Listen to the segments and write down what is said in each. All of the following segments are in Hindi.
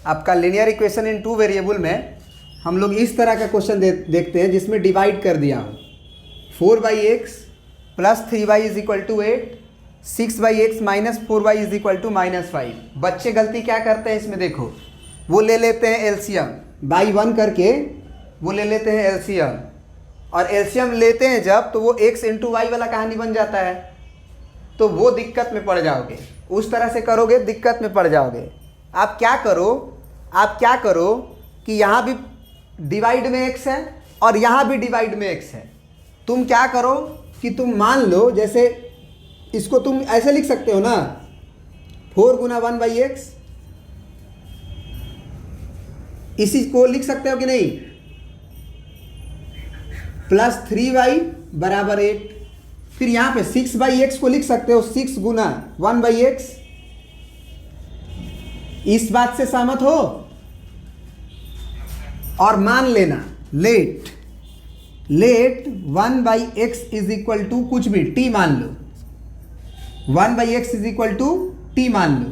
आपका linear equation in two variable में हम लोग इस तरह का क्वेश्चन देखते हैं जिसमें डिवाइड कर दिया हूँ 4/x plus 3y is equal to 8, 6/x minus 4y is equal to -5। बच्चे गलती क्या करते हैं इसमें देखो, वो ले लेते हैं एलसीएम बाई 1 करके, वो ले लेते हैं एलसीएम, और एलसीएम लेते हैं जब तो वो x इंटू वाई वाला कहानी बन जाता है, तो वो दिक्कत में पड़ जाओगे। उस तरह से करोगे दिक्कत में पड़ जाओगे। आप क्या करो कि यहाँ भी डिवाइड में x है और यहाँ भी डिवाइड में x है। तुम क्या करो कि तुम मान लो, जैसे इसको तुम ऐसे लिख सकते हो ना, 4 गुना 1/x, इसी को लिख सकते हो कि नहीं, प्लस 3y बराबर 8। फिर यहाँ पे 6/x को लिख सकते हो 6 गुना 1/x। इस बात से सहमत हो? और मान लेना late 1/x is equal to कुछ भी t मान लो, 1/x is equal to t मान लो।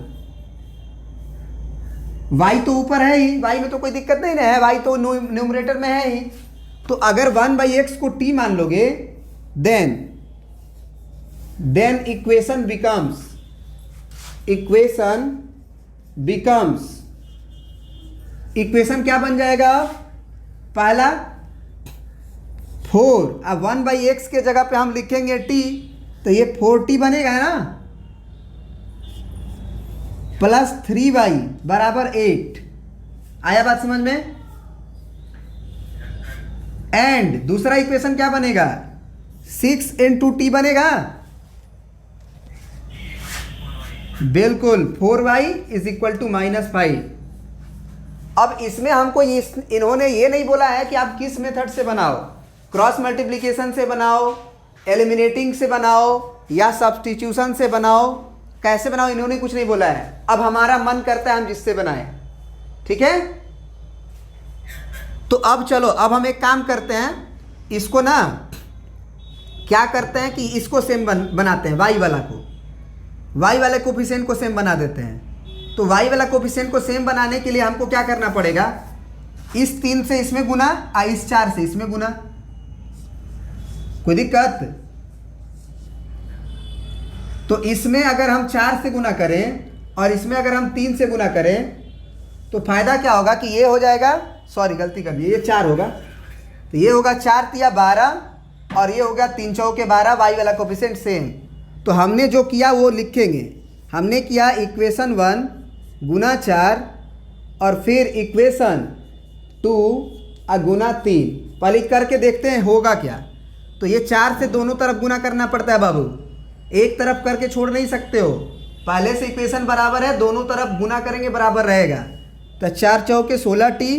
y तो ऊपर है ही, y में तो कोई दिक्कत नहीं ना है, y तो न्यूमरेटर में है ही। तो अगर 1/x को t मान लोगे देन इक्वेशन क्या बन जाएगा? पहला 4, अब 1/x के जगह पे हम लिखेंगे t, तो ये 4t बनेगा ना, प्लस 3y बराबर 8। आया बात समझ में? एंड दूसरा इक्वेशन क्या बनेगा? 6 इंटू टी बनेगा, बिल्कुल 4y इज इक्वल टू -5। अब इसमें हमको इन्होंने ये नहीं बोला है कि आप किस मेथड से बनाओ, क्रॉस मल्टीप्लिकेशन से बनाओ, एलिमिनेटिंग से बनाओ, या सब्स्टिट्यूशन से बनाओ, कैसे बनाओ, इन्होंने कुछ नहीं बोला है। अब हमारा मन करता है हम जिससे बनाएं, ठीक है? तो अब चलो, अब हम एक काम करते हैं, इसको ना क्या करते हैं कि इसको सेम बनाते हैं, वाई वाले कोफिशिएंट को सेम बना देते हैं। तो वाई वाला कोफिशिएंट को सेम बनाने के लिए हमको क्या करना पड़ेगा? इस 3 से इसमें गुना, इस 4 से इसमें गुना। कोई दिक्कत? तो इसमें अगर हम 4 से गुना करें और इसमें अगर हम 3 से गुना करें तो फायदा क्या होगा कि ये हो जाएगा, सॉरी गलती कर दी, ये 4 होगा, तो ये होगा 4 तिया 12 और ये होगा 3 चौके 12, वाई वाला कोफिशिएंट सेम। तो हमने जो किया वो लिखेंगे, हमने किया इक्वेशन 1 गुना 4 और फिर इक्वेशन 2 गुना 3। पहले करके देखते हैं होगा क्या। तो ये 4 से दोनों तरफ गुना करना पड़ता है बाबू, एक तरफ करके छोड़ नहीं सकते हो। पहले से इक्वेशन बराबर है, दोनों तरफ गुना करेंगे बराबर रहेगा। तो 4 चौके 16t,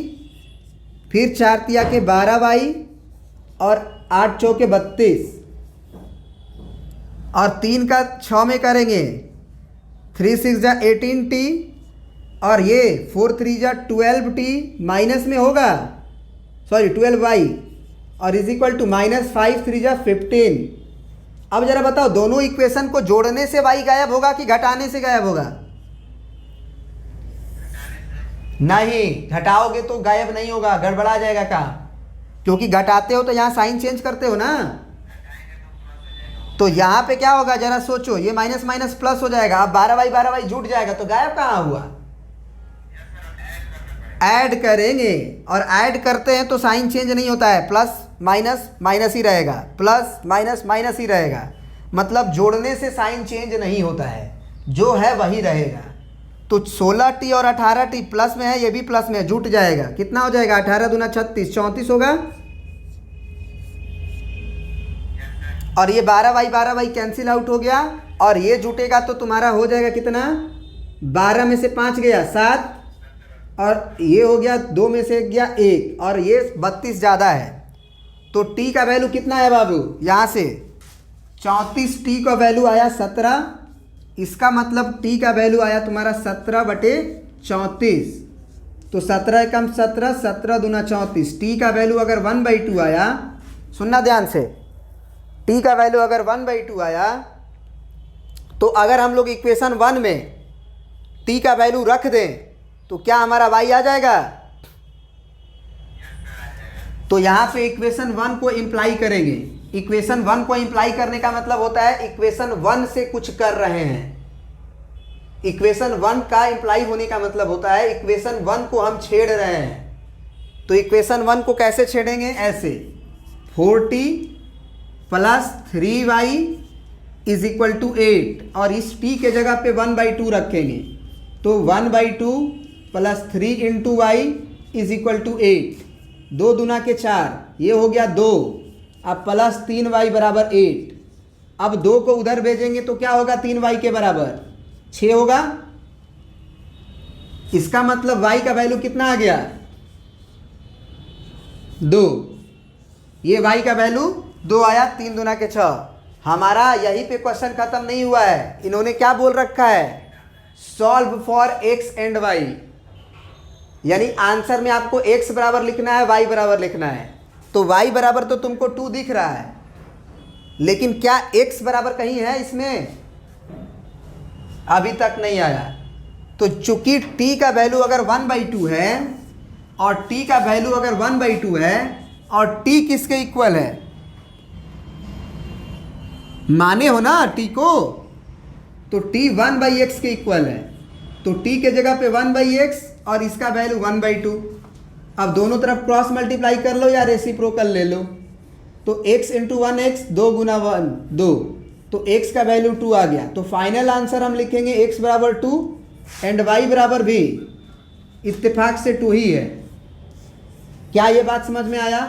फिर 4 तिया के 12y और 8 चौके 32 और 3 का 6 में करेंगे, 3 6 जा 18t और ये 4 3 जा 12t, माइनस में होगा, सॉरी 12y और इज इक्वल टू -5 3 जा 15। अब जरा बताओ, दोनों इक्वेशन को जोड़ने से y गायब होगा कि घटाने से गायब होगा? नहीं, घटाओगे तो गायब नहीं होगा, गड़बड़ा जाएगा काम, क्योंकि घटाते हो तो यहाँ साइन चेंज करते हो ना। तो यहाँ पे क्या होगा जरा सोचो, ये माइनस माइनस प्लस हो जाएगा, अब 12y जुट जाएगा, तो गायब कहाँ हुआ? ऐड करेंगे, और ऐड करते हैं तो साइन चेंज नहीं होता है, प्लस माइनस माइनस ही रहेगा, प्लस माइनस माइनस ही रहेगा। मतलब जोड़ने से साइन चेंज नहीं होता है, जो है वही रहेगा। तो 16t और 18t प्लस में है, ये भी प्लस में जुट जाएगा, कितना हो जाएगा? 18 दूना 36, 34 होगा। और ये 12y कैंसिल आउट हो गया, और ये जुटेगा तो तुम्हारा हो जाएगा कितना? 12 में से 5 गया 7, और ये हो गया 2 में से गया 1, और ये 32 ज़्यादा है। तो t का वैल्यू कितना है बाबू? यहाँ से 34t का वैल्यू आया 17, इसका मतलब t का वैल्यू आया तुम्हारा 17/34। तो 17 कम 17, 17 दूना 34। t का वैल्यू अगर 1/2 आया, सुनना ध्यान से, t का वैल्यू अगर 1/2 आया, तो अगर हम लोग इक्वेशन 1 में t का वैल्यू रख दें तो क्या हमारा y आ जाएगा? तो यहाँ पे इक्वेशन 1 को इम्प्लाई करेंगे। इक्वेशन 1 को इम्प्लाई करने का मतलब होता है इक्वेशन 1 से कुछ कर रहे हैं। इक्वेशन 1 का इम्प्लाई होने का मतलब होता है इक्वेशन 1 को हम छेड़ रहे हैं। तो इक्वेशन 1 को कैसे छेड़ेंगे? ऐसे 4t plus 3y is equal to 8 और इस t के जगह पे 1/2 रखेंगे। तो 1/2 plus 3 into Y is equal to 8। 2 दूना के 4, ये हो गया 2। अब प्लस 3y बराबर 8। अब 2 को उधर भेजेंगे तो क्या होगा? 3y के बराबर 6 होगा। इसका मतलब y का वैल्यू कितना आ गया? 2। ये y का वैल्यू 2 आया। 3 दूना के 6। हमारा यहीं पे क्वेश्चन खत्म नहीं हुआ है। इन्होंने क्या बोल रखा है? Solve for x and y, यानी आंसर में आपको x बराबर लिखना है, y बराबर लिखना है। तो y बराबर तो तुमको 2 दिख रहा है, लेकिन क्या x बराबर कहीं है इसमें? अभी तक नहीं आया। तो चूंकि t का वैल्यू अगर 1/2 है और t का वैल्यू अगर 1/2 है और t किसके इक्वल है? माने हो ना t को, तो t 1/x के इक्वल है। तो t के जगह पे 1/x और इसका वैल्यू 1/2। अब दोनों तरफ क्रॉस मल्टीप्लाई कर लो या रेसिप्रोकल ले लो। तो x इंटू 1x, 2 गुना 1 2, तो x का वैल्यू 2 आ गया। तो फाइनल आंसर हम लिखेंगे x बराबर 2 एंड y बराबर भी इत्तेफाक से 2 ही है। क्या ये बात समझ में आया?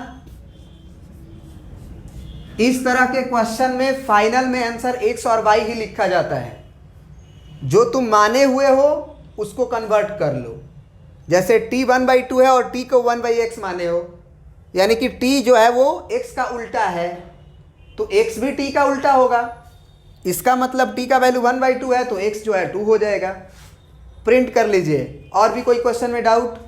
इस तरह के क्वेश्चन में फाइनल में आंसर x और y ही लिखा जाता है। जो तुम माने हुए हो उसको कन्वर्ट कर लो। जैसे t 1/2 है और t को 1/x माने हो, यानी कि t जो है वो x का उल्टा है, तो x भी t का उल्टा होगा। इसका मतलब t का वैल्यू 1/2 है तो x जो है 2 हो जाएगा। प्रिंट कर लीजिए। और भी कोई क्वेश्चन में डाउट?